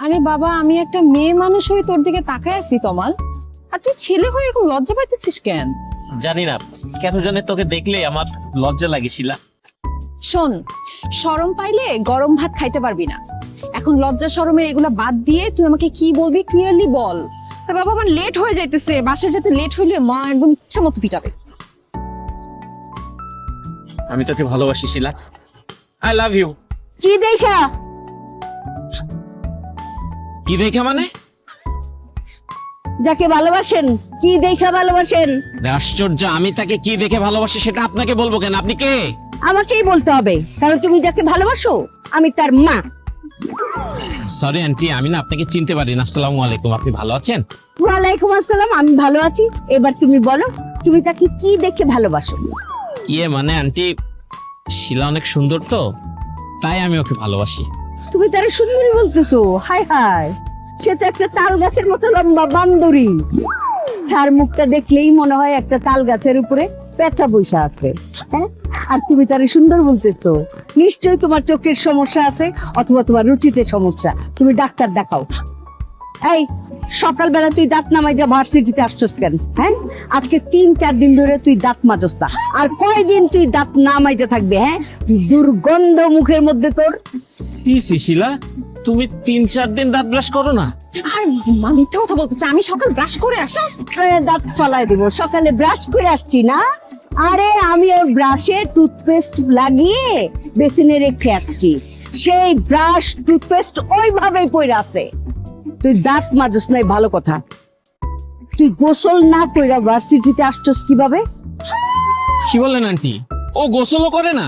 আরে বাবা, আমি একটা মেয়ে মানুষ হয়ে তোর দিকে তাকায় আছি তমাল, আর তুই ছেলে হয়ে এরকম লজ্জা পাইতেছিস কেন? জানি না কেন জানে তোকে দেখলে আমার লজ্জা লাগে শিলা। শোন, শরম পাইলে গরম ভাত খাইতে পারবি না। এখন লজ্জা শরমের এগুলা বাদ দিয়ে তুই আমাকে কি বলবি ক্লিয়ারলি বল। আর বাবা, আমার লেট হয়ে যাইতেছে, বাসায় যেতে লেট হইলে মা একদম ইচ্ছা মতো পিটাবে। আমি তোকে ভালোবাসি শিলা, আই লাভ ইউ। কি দেখা? কি দেখে মানে? যাকে ভালোবাসেন কি দেখা ভালোবাসেন? আশ্চর্য, আমি তাকে কি দেখে ভালোবাসি সেটা আপনাকে বলবো কেন? আপনি কে? আমাকেই বলতে হবে, কারণ তুমি যাকে ভালোবাসো আমি তার মা। সরি আন্টি, আমি না আপনাকে চিনতে পারি না। আসসালামু আলাইকুম, আপনি ভালো আছেন? ওয়ালাইকুম আসসালাম, আমি ভালো আছি। এবার তুমি বলো, তুমি তাকে কি দেখে ভালোবাসো? ইয়ে মানে আন্টি, শিলা অনেক সুন্দর তো, তাই আমি ওকে ভালোবাসি। তুমি তার সুন্দরী বলতেছো? হায় হায়, সে তো একটা তাল গাছের মতো লম্বা বান্দরী। তার মুখটা দেখলেই মনে হয় একটা তাল গাছের উপরে পেঁচা বৈশা আছে। হ্যাঁ, আর তুমি তার সুন্দর বলতেছো? নিশ্চয়ই তোমার চোখের সমস্যা আছে, অথবা তোমার রুচিতে সমস্যা। তুমি ডাক্তার দেখাও। এই, সকালবেলা তুই দাঁত নামাই যা ভার্সিটিতে আসছস কেন? হ্যাঁ, আজকে 3-4 দিন ধরে তুই দাঁত মাজস না। আর কয়দিন তুই দাঁত নামাই যা থাকবে? হ্যাঁ, দুর্গন্ধ মুখের মধ্যে তোর। সি সি শিলা, তুমি 3-4 দিন দাঁত ব্রাশ করো না? আর মা মিথ্যা কথা বলতেছে, আমি সকাল ব্রাশ করে আসলাম। দাঁত ফালাই দিব, সকালে ব্রাশ করে আসছি না? আরে আমি ওর ব্রাশে টুথপেস্ট লাগিয়ে বেসিনে রেখে আসছি, সেই ব্রাশ টুথপেস্ট ওইভাবেই পড়ে আছে। তুই দাঁত মাজস নাই ভালো কথা, তুই গোসল না কইরা ভার্সিটিতে আসছস কিভাবে? কি বলেন আন্টি? ও গোসলও করে না?